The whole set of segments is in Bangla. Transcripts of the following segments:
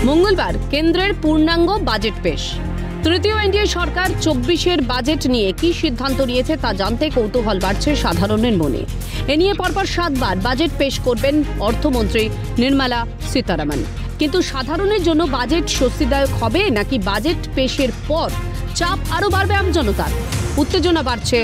মঙ্গলবার কেন্দ্রের পূর্ণাঙ্গ বাজেট পেশ। তৃতীয় এনডিএ সরকার ২৪-এর বাজেট নিয়ে কি সিদ্ধান্ত নিয়েছে তা জানতে কৌতূহল বাড়ছে সাধারণের মনে। এ নিয়ে পরপর ৭ বার বাজেট পেশ করবেন অর্থমন্ত্রী নির্মলা সীতারামন। কিন্তু সাধারণের জন্য বাজেট স্বস্তিদায়ক হবে নাকি বাজেট পেশের পর চাপ আরও বাড়বে আমজনতার? উত্তেজনা বাড়ছে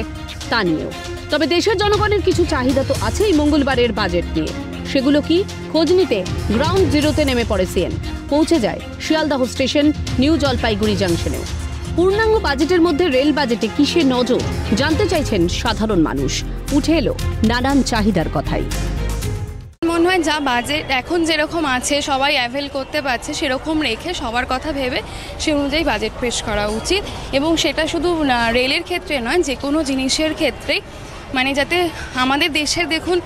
তা নিয়েও। তবে দেশের জনগণের কিছু চাহিদা তো আছেই মঙ্গলবারের বাজেট নিয়ে। সেগুলো কি? খোঁজ নিতে গ্রাউন্ড জিরোতে নেমে পড়ে সিএন। পৌঁছে যায় শিয়ালদহ স্টেশন, নিউ জলপাইগুড়ি জাংশনেও। পূর্ণাঙ্গ বাজেটের মধ্যে রেল বাজেটে কিসের নজর জানতে চাইছেন সাধারণ মানুষ। উঠে এলো নানান চাহিদার কথাই। মনে হয় যা বাজেট এখন যেরকম আছে সবাই অ্যাভেল করতে পারছে, সেরকম রেখে সবার কথা ভেবে সে অনুযায়ী বাজেট পেশ করা উচিত। এবং সেটা শুধু রেলের ক্ষেত্রে নয়, যে কোনো জিনিসের ক্ষেত্রেই, মানে যাতে আমাদের দেশের দেখুন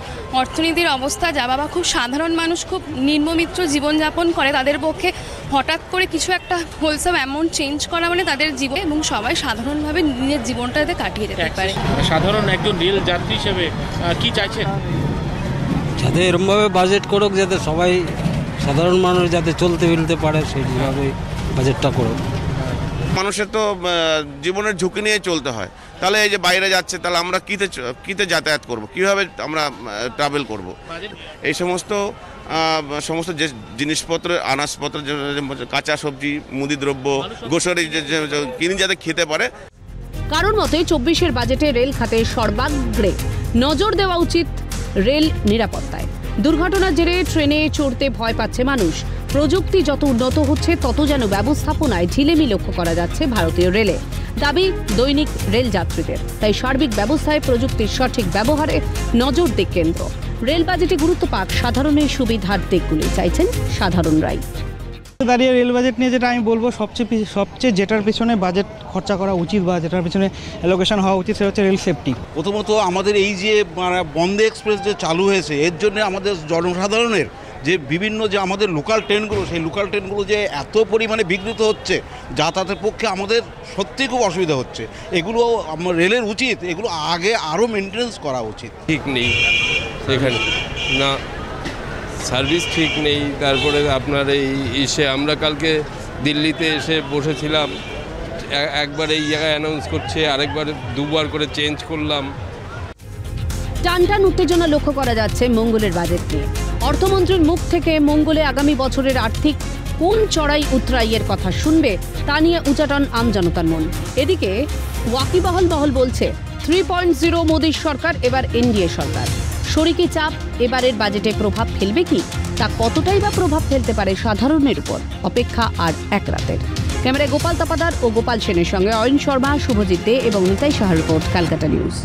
অর্থনীতির অবস্থা যা, বাবা খুব সাধারণ মানুষ খুব নিম্নমিত্র জীবনযাপন করে, তাদের পক্ষে হঠাৎ করে কিছু একটা হোলসাম অ্যামাউন্ট চেঞ্জ করা মানে তাদের জীবন, এবং সবাই সাধারণভাবে নিজের জীবনটা যাতে কাটিয়ে যেতে পারে। সাধারণ একজন রেল যাত্রী হিসেবে কি চাইছেন? যাতে এরকমভাবে বাজেট করুক, যাতে সবাই সাধারণ মানুষ যাতে চলতে ফিরতে পারে, সেইভাবে বাজেটটা করুক। মানুষের তো জীবনের ঝুঁকি নিয়ে চলতে হয়। তাহলে এই যে বাইরে যাচ্ছে, তাহলে আমরা কিতে যাতায়াত করব, কিভাবে আমরা ট্রাভেল করব? এই সমস্ত যে জিনিসপত্র, আনাজপত্র, কাঁচা সবজি, মুদি দ্রব্য, গ্রোসারি কিনে যাতে খেতে পারে। কারণ মতে ২৪-এর বাজেটে রেল খাতে সর্বাগ্রে নজর দেওয়া উচিত রেল নিরাপত্তায়। দুর্ঘটনার জেরে ট্রেনে চড়তে ভয় পাচ্ছে মানুষ। প্রযুক্তি যত উন্নত হচ্ছে তত যেন ব্যবস্থাপনায় ঢিলেমি লক্ষ্য করা যাচ্ছে ভারতীয় রেলে। দাবি দৈনিক রেল যাত্রীদের। তাই সার্বিক ব্যবস্থায় প্রযুক্তির সঠিক ব্যবহারে নজর দিক কেন্দ্র। রেল বাজেটে গুরুত্ব পাক সাধারণের সুবিধার দিকগুলি চাইছেন সাধারণরাই। দাঁড়িয়ে রেল বাজেট নিয়ে যেটা আমি বলবো, সবচেয়ে যেটার পিছনে বাজেট খরচা করা উচিত বা যেটার পিছনে অ্যালোকেশন হওয়া উচিত, সেটা হচ্ছে রেল সেফটি। প্রথমত আমাদের এই যে বন্দে এক্সপ্রেস যে চালু হয়েছে, এর জন্য আমাদের জনসাধারণের যে বিভিন্ন যে আমাদের লোকাল ট্রেনগুলো, সেই লোকাল ট্রেনগুলো যে এত পরিমাণে বিঘ্নিত হচ্ছে, যাতায়াতের পক্ষে আমাদের সত্যিই খুব অসুবিধা হচ্ছে। এগুলো রেলের উচিত এগুলো আগে আরও মেনটেন্স করা উচিত। ঠিক নেই এখানে, না সার্ভিস ঠিক নেই। তারপরে আপনার এই আমরা কালকে দিল্লিতে এসে বসেছিলাম, একবার এই জায়গায় অ্যানাউন্স করছে, আরেকবার দুবার করে চেঞ্জ করলাম। টানটান উত্তেজনা লক্ষ্য করা যাচ্ছে মঙ্গলের বাজেট নিয়ে। অর্থমন্ত্রীর মুখ থেকে মঙ্গলে আগামী বছরের আর্থিক কোন চড়াই উতরাইয়ের কথা শুনবে তা নিয়ে উচাটন আমজনতার মন। এদিকে ওয়াকিবহাল বলছে 3.0 মোদীর সরকার এবার এনডিএ সরকার। শরিকি চাপ এবারের বাজেটে প্রভাব ফেলবে কি? তা কতটাই বা প্রভাব ফেলতে পারে সাধারণের উপর? অপেক্ষা আর এক রাতের। ক্যামেরায় গোপাল তাপাদার ও গোপাল সেনের সঙ্গে অয়ন শর্মা, শুভজিৎ দে এবং নিতাই সাহার রিপোর্ট, ক্যালকাটা নিউজ।